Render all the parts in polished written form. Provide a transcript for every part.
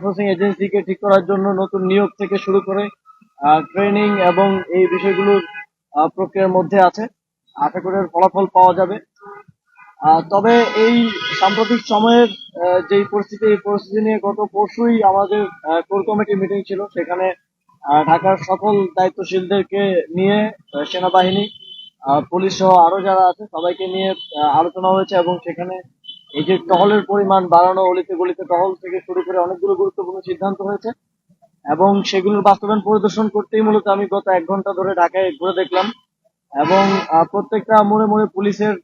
Enforcing এজেন্সিকে ঠিক করার জন্য নতুন নিয়োগ থেকে শুরু করে ট্রেনিং এবং এই বিষয়গুলোর প্রক্রিয়ার মধ্যে আছে। আশা করি এর ফলাফল পাওয়া যাবে। তবে এই সাম্প্রতিক সময়ের যে পরিস্থিতি, এই পরিস্থিতি নিয়ে গত পরশুই আমাদের কোর কমিটি মিটিং ছিল। সেখানে ঢাকার সকল দায়িত্বশীলদেরকে নিয়ে সেনাবাহিনী, পুলিশ সহ আরো যারা আছে সবাইকে নিয়ে আলোচনা হয়েছে এবং সেখানে এই যে টহলের পরিমাণ বাড়ানো, অলিতে গলিতে টহল থেকে শুরু করে অনেকগুলো গুরুত্বপূর্ণ সিদ্ধান্ত হয়েছে এবং সেগুলোর বাস্তবায়ন পরিদর্শন করতেই মূলত আমি গত 1 ঘন্টা ধরে ঢাকায় ঘুরে দেখলাম এবং প্রত্যেকটা মোড়ে মোড়ে পুলিশের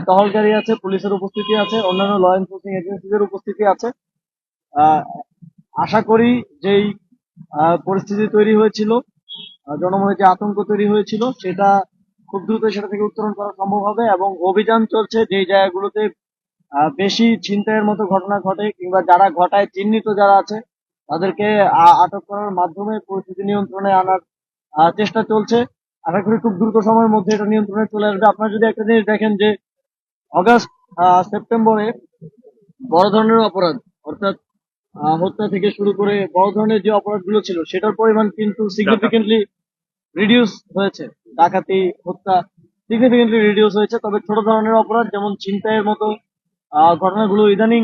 টহলকারী আছে, পুলিশের উপস্থিতি আছে, অন্যান্য ল এনফোর্সিং এজেন্সিদের উপস্থিতি আছে। আহ, আশা করি যেই পরিস্থিতি তৈরি হয়েছিল, জনমনে যে আতঙ্ক তৈরি হয়েছিল, সেটা খুব দ্রুত সেটা থেকে উত্তরণ করা সম্ভব হবে এবং অভিযান চলছে যেই জায়গাগুলোতে বেশি ছিনতাইয়ের মতো ঘটনা ঘটে কিংবা যারা ঘটায় চিহ্নিত যারা আছে তাদেরকে আটক করার মাধ্যমে পরিস্থিতি নিয়ন্ত্রণে আনার চেষ্টা চলছে। আশা করি খুব দ্রুত সময়ের মধ্যে এটা নিয়ন্ত্রণে চলে আসবে। আপনারা যদি একটা জিনিস দেখেন যে অগাস্ট সেপ্টেম্বরে বড় ধরনের অপরাধ, অর্থাৎ হত্যা থেকে শুরু করে বড় ধরনের যে অপরাধগুলো ছিল সেটার পরিমাণ কিন্তু সিগনিফিকেন্টলি রিডিউস হয়েছে। ডাকাতি, হত্যা সিগনিফিকেন্টলি রিডিউস হয়েছে। তবে ছোট ধরনের অপরাধ যেমন ছিনতাইয়ের মতো ঘটনাগুলো ইদানিং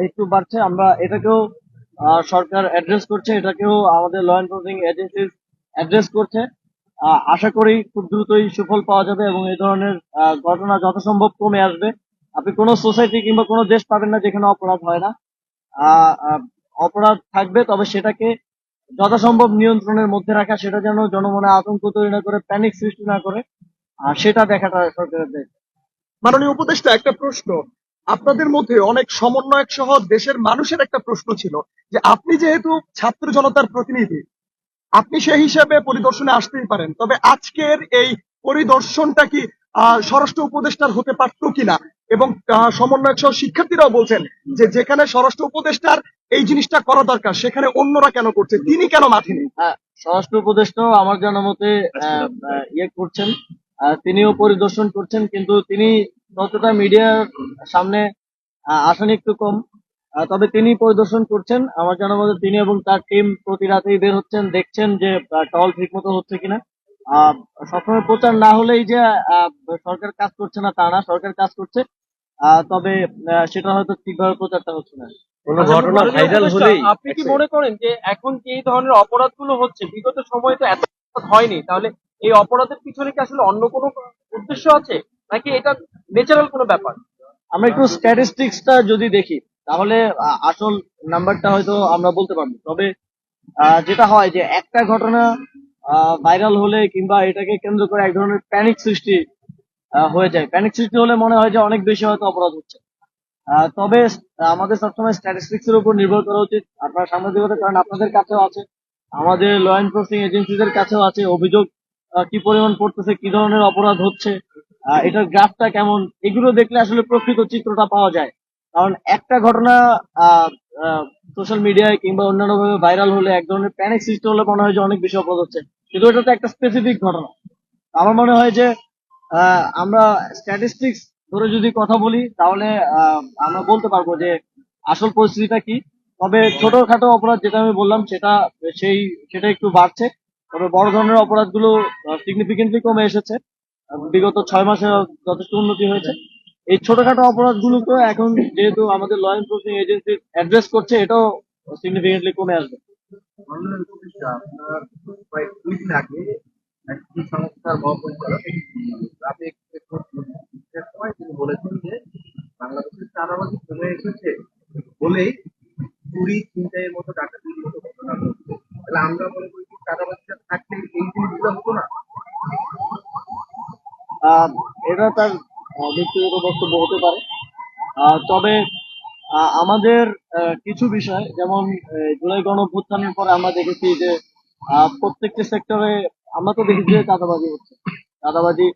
একটু বাড়ছে। আমরা এটাকেও সরকার অ্যাড্রেস করছে, এটাকেও আমাদের ল এনফোর্সিং এজেন্সি অ্যাড্রেস করছে। আশা করি খুব দ্রুতই সুফল পাওয়া যাবে এবং এই ধরনের ঘটনা যথাসম্ভব কমে আসবে। আপনি কোনো সোসাইটি কিংবা কোনো দেশ পাবেন না যেখানে অপরাধ হয় না। অপরাধ থাকবে, তবে সেটাকে যথাসম্ভব নিয়ন্ত্রণের মধ্যে রাখা, সেটা যেন জনমনে আতঙ্ক তৈরি না করে, প্যানিক সৃষ্টি না করে, সেটা দেখাটা সরকারের দায়িত্ব। মাননীয় উপদেষ্টা, একটা প্রশ্ন। আপনাদের মধ্যে অনেক সমন্বয়ক সহ দেশের মানুষের একটা প্রশ্ন ছিল যে আপনি যেহেতু ছাত্র জনতার প্রতিনিধি, আপনি সেই হিসাবে পরিদর্শনে আসতেই পারেন, তবে আজকের এই পরিদর্শনটা কি স্বরাষ্ট্র উপদেষ্টার হতে পারত কিনা? এবং সমন্বয়ক সহ শিক্ষার্থীরাও বলছেন যে যেখানে স্বরাষ্ট্র উপদেষ্টার এই জিনিসটা করা দরকার সেখানে অন্যরা কেন করছে, তিনি কেন মাঠে নেই? স্বরাষ্ট্র উপদেষ্টাও আমার জানা মতে ইয়ে করছেন, তিনিও পরিদর্শন করছেন, কিন্তু তিনি ততটা মিডিয়ার সামনে আসেন একটু কম। তবে তিনি পরিদর্শন করছেন আমার জানা মতে। তিনি এবং তার টিম প্রতি রাতেই বের হচ্ছেন, দেখছেন যে টহল ঠিক মতো হচ্ছে কিনা। আহ সবসময় প্রচার না হলেই যে সরকার কাজ করছে না তা না, সরকার কাজ করছে। তবে সেটা হয়তো ঠিকভাবে প্রচারটা হচ্ছে না। কোনো ঘটনা ভাইরাল হলেই আপনি কি মনে করেন যে এখন যে এই ধরনের অপরাধগুলো হচ্ছে, বিগত সময়ে তো এত অপরাধ হয়নি, তাহলে এই অপরাধের পিছনে কি আসলে অন্য কোনো উদ্দেশ্য আছে নাকি এটা ন্যাচারাল কোনো ব্যাপার? আমরা একটু স্ট্যাটিস্টিক্সটা যদি দেখি তাহলে আসল নাম্বারটা হয়তো আমরা বলতে পারবো। তবে যেটা হয় যে একটা ঘটনা ভাইরাল হলে কিংবা এটাকে কেন্দ্র করে এক ধরনের প্যানিক সৃষ্টি হয়ে যায়। প্যানিক সৃষ্টি হলে মনে হয় যে অনেক বেশি হয়তো অপরাধ হচ্ছে। তবে আমাদের সবসময় স্ট্যাটিস্টিক্স এর উপর নির্ভর করা উচিত। আপনারা সাংবাদিকতা করেন, আপনাদের কাছেও আছে, আমাদের ল এনফোর্সিং এজেন্সিদের কাছেও আছে অভিযোগ কি পরিমাণ পড়তেছে, কি ধরনের অপরাধ হচ্ছে, এটার গ্রাফটা কেমন, এগুলো দেখলে আসলে প্রকৃত চিত্রটা পাওয়া যায়। কারণ একটা ঘটনা সোশ্যাল মিডিয়ায় কিংবা অন্যান্য ভাবে ভাইরাল হলে, এক ধরনের প্যানিক সৃষ্টি হলে মনে হয় যে অনেক বেশি অপরাধ হচ্ছে, কিন্তু এটা তো একটা স্পেসিফিক ঘটনা। আমার মনে হয় যে আমরা স্ট্যাটিস্টিক্স ধরে যদি কথা বলি তাহলে আমরা বলতে পারবো যে আসল পরিস্থিতিটা কি। তবে ছোটখাটো অপরাধ যেটা আমি বললাম সেটা একটু বাড়ছে। তবে বড় ধরনের অপরাধগুলো সিগনিফিকেন্টলি কমে এসেছে। বিগত 6 মাসে যথেষ্ট উন্নতি হয়েছে। এই ছোটখাটো অপরাধগুলোকে এখন যেহেতু আমাদের ল এনফোর্সিং এজেন্সি অ্যাড্রেস করছে, এটাও সিগনিফিকেন্টলি কমে আসবে। আপনার কয়েকদিন আগে একটি সংস্থার মহাপরিচালক রাতে সময় তিনি বলেছেন যে বাংলাদেশের চাঁদাবাজি কমে এসেছে বলেই চুরি, ছিনতাইয়ের মতো, ডাকাতির মতো ঘটনা ঘটছে। তাহলে আমরা মনে করি চাঁদাবাজিটা থাকলে এই জিনিসগুলো হতো না। এটা তার ব্যক্তিগত বক্তব্য হতে পারে। তবে আমাদের কিছু বিষয় যেমন জুলাই গণঅভ্যুত্থানের পরে আমরা দেখেছি যে প্রত্যেকটা সেক্টরে আমরা তো দেখেছি যে চাঁদাবাজি হচ্ছে। চাঁদাবাজি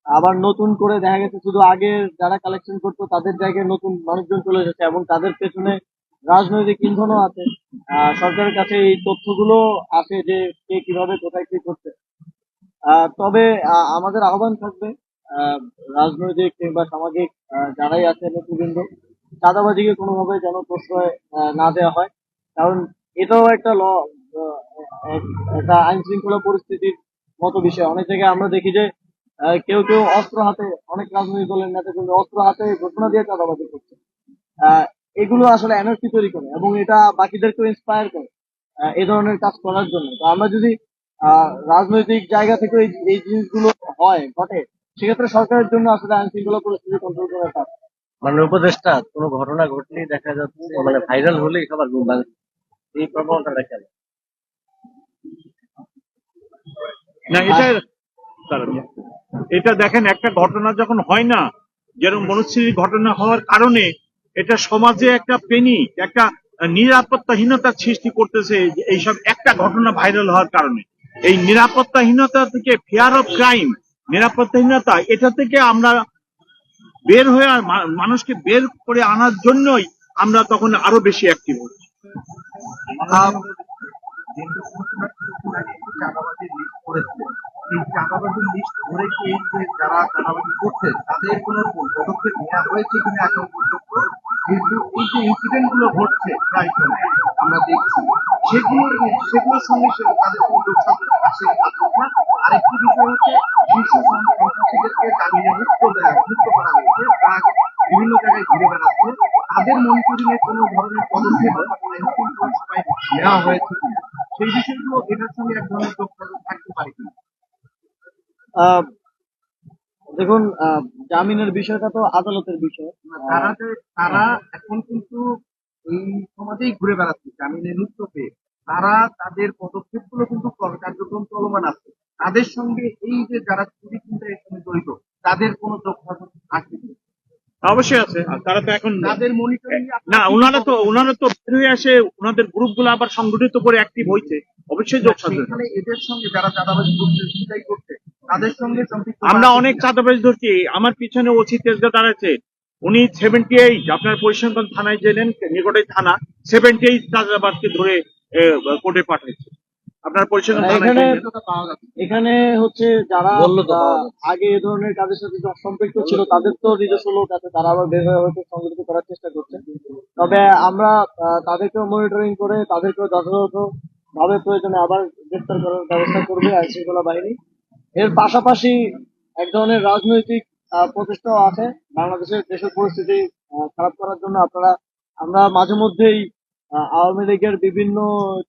আবার নতুন করে দেখা গেছে শুধু আগে যারা কালেকশন করতো তাদের জায়গায় নতুন মানুষজন চলে এসেছে এবং তাদের পেছনে রাজনৈতিক ইন্ধনও আছে। সরকারের কাছে এই তথ্যগুলো আছে যে কে কিভাবে কোথায় কি করছে। তবে আমাদের আহ্বান থাকবে আহ, রাজনৈতিক কিংবা সামাজিক যারাই আছে নেতৃবৃন্দ, চাঁদাবাজিকে কোনোভাবে যেন প্রশ্রয় না দেওয়া হয়। কারণ এটাও একটা একটা আইন শৃঙ্খলা পরিস্থিতির মতো বিষয়। অনেক জায়গায় আমরা দেখি যে কেউ কেউ অস্ত্র হাতে, অনেক রাজনৈতিক দলের নেতা কিন্তু অস্ত্র হাতে ঘোষণা দিয়ে চাঁদাবাজি করছে। আহ, এগুলো আসলে এনার্জি তৈরি করে এবং এটা বাকিদেরকেও ইন্সপায়ার করে এই ধরনের কাজ করার জন্য। তো আমরা যদি রাজনৈতিক জায়গা থেকে এই জিনিসগুলো ঘটে, সেক্ষেত্রে সরকারের জন্য আসলে আইন শৃঙ্খলা পরিস্থিতি কন্ট্রোল করার কাজ। মানে উপদেষ্টা কোনো ঘটনা ঘটলেই দেখা যাচ্ছে মানে ভাইরাল হলেই সবার ঘুম ভাঙে, এই প্রবণতাটা কেন? না, এটা দাঁড়ান। এটা দেখেন, একটা ঘটনা যখন হয় না, যেরকম মনুষ্যের ঘটনা হওয়ার কারণে এটা সমাজে একটা পেনিক, একটা নিরাপত্তাহীনতার সৃষ্টি করতেছে। যে এইসব একটা ঘটনা ভাইরাল হওয়ার কারণে এই নিরাপত্তাহীনতা থেকে, ফিয়ার অফ ক্রাইম, নিরাপত্তাহীনতা, এটা থেকে আমরা বের হয়ে মানুষকে বের করে আনার জন্যই আমরা তখন আরো বেশি অ্যাক্টিভ হচ্ছি। চাঁদাবাজির লিস্ট করেছে, এই চাঁদাবাজির লিস্ট ধরে কি এই যে যারা চাঁদাবাজি করছে তাদের কোনো পদক্ষেপ নেওয়া হয়েছে কিনা এখন পর্যন্ত? কিন্তু এই যে ইনসিডেন্ট গুলো ঘটছে প্রায় সময় আমরা দেখছি, সেগুলোর সঙ্গে তাদের কোনো যোগসাজশ আছে কিনা? আরেকটি বিষয় হচ্ছে শীর্ষ সন্ত্রাসীদেরকে জামিনে মুক্ত করা হয়েছে, তারা বিভিন্ন জায়গায় ঘুরে বেড়াচ্ছে, তাদের মনিটরিং এর কোনো ধরনের পদক্ষেপ বা কোনো আইনশৃঙ্খলা সভায় নেওয়া হয়েছে কিনা, সেই বিষয়গুলো এটার সঙ্গে এক ধরনের যোগসাজশ থাকতে পারে কিনা? আহ, দেখুন, জামিনের বিষয়টা তো আদালতের বিষয়। তারা তারা এখন কিন্তু এই সমাজেই ঘুরে বেড়াচ্ছে জামিনে মুক্ত পেয়ে, তারা তাদের পদক্ষেপ গুলো কিন্তু কার্যক্রম চলমান আছে, তাদের সঙ্গে এই যে যারা চুরি চিন্তায় এর সঙ্গে জড়িত তাদের কোনো যোগসাজশ আছে কিনা? অবশ্যই আছে। আর তারা তো এখন তাদের মনিটরিং না, ওনারা তো বের হয়ে আসে, ওনাদের গ্রুপগুলো আবার সংগঠিত করে অ্যাক্টিভ হয়েছে, অবশ্যই যোগসাজশ। সেখানে এদের সঙ্গে যারা চাঁদাবাজি করছে চিন্তাই করছে তাদের সঙ্গে সম্পৃক্ত আমরা আছে অনেক কিনা? চাঁদাবাজ ধরছি। আমার পিছনে ওসি তেজগাঁ দাঁড়াচ্ছে, উনি 78, আপনার পরিসংখ্যান থানায় জেনেন, নিকটে থানা, 78 চাঁদাবাজকে ধরে কোর্টে পাঠাইছে। আপনার পরিসংখ্যান থানায় এখানে জেনেন। এখানে হচ্ছে যারা বললো তো পাওয়া যাচ্ছে। আগে এ ধরনের কাজের সাথে সম্পৃক্ত ছিল তাদের তো নিজস্ব লোক আছে, তারা আবার বের হয়ে হয়তো সংগঠিত করার চেষ্টা করছে। তবে আমরা তাদেরকেও মনিটরিং করে তাদেরকেও যথাযথ ভাবে প্রয়োজনে আবার গ্রেফতার করার ব্যবস্থা করবে আইন শৃঙ্খলা বাহিনী। এর পাশাপাশি এক ধরনের রাজনৈতিক প্রচেষ্টাও আছে বাংলাদেশের দেশের পরিস্থিতি খারাপ করার জন্য। আমরা মাঝে মধ্যেই আওয়ামী লীগের বিভিন্ন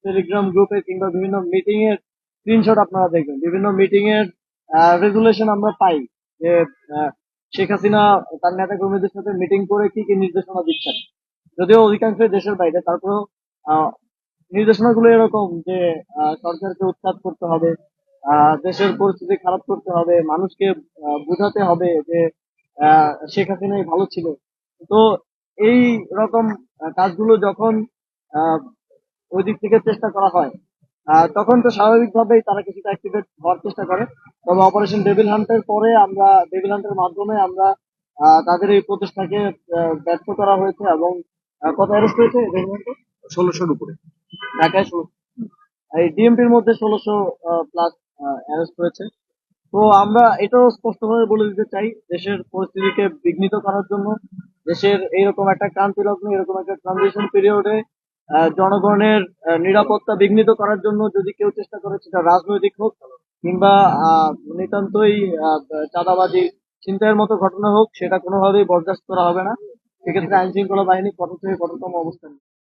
টেলিগ্রাম গ্রুপে কিংবা বিভিন্ন মিটিং এর স্ক্রিনশট আপনারা দেখবেন। বিভিন্ন মিটিং এর রেজুলেশন আমরা পাই যে শেখ হাসিনা তার নেতা কর্মীদের সাথে মিটিং করে কি কি নির্দেশনা দিচ্ছেন। যদিও অধিকাংশ দেশের বাইরে, তারপরেও নির্দেশনাগুলো এরকম যে সরকারকে উৎখাত করতে হবে, দেশের পরিস্থিতি খারাপ করতে হবে, মানুষকে বোঝাতে হবে যে শেখ হাসিনাই ভালো ছিল। তো এই রকম কাজগুলো যখন আহ, ওই দিক থেকে চেষ্টা করা হয়, তখন তো স্বাভাবিকভাবেই তারা কিছুটা অ্যাক্টিভেট হওয়ার চেষ্টা করে। তবে অপারেশন ডেভিল হান্টের পরে ডেভিল হান্টের মাধ্যমে আমরা তাদের এই প্রচেষ্টাকে ব্যর্থ করা হয়েছে এবং কত অ্যারেস্ট হয়েছে ডেভিল হান্টে? 1600-র উপরে। ঢাকায় এই ডিএমপির মধ্যে 1600 প্লাস অ্যারেস্ট হয়েছে। তো আমরা এটাও স্পষ্টভাবে বলে দিতে চাই, দেশের পরিস্থিতিকে বিঘ্নিত করার জন্য, দেশের এইরকম একটা ক্রান্তি লগ্নে, এরকম একটা ট্রানজিশন পিরিয়ডে জনগণের নিরাপত্তা বিঘ্নিত করার জন্য যদি কেউ চেষ্টা করে, সেটা রাজনৈতিক হোক কিংবা নিতান্তই চাঁদাবাজি ছিনতাইয়ের মতো ঘটনা হোক, সেটা কোনোভাবেই বরদাস্ত করা হবে না। সেক্ষেত্রে আইন শৃঙ্খলা বাহিনী কঠোর থেকে কঠোরতম অবস্থান নেবে।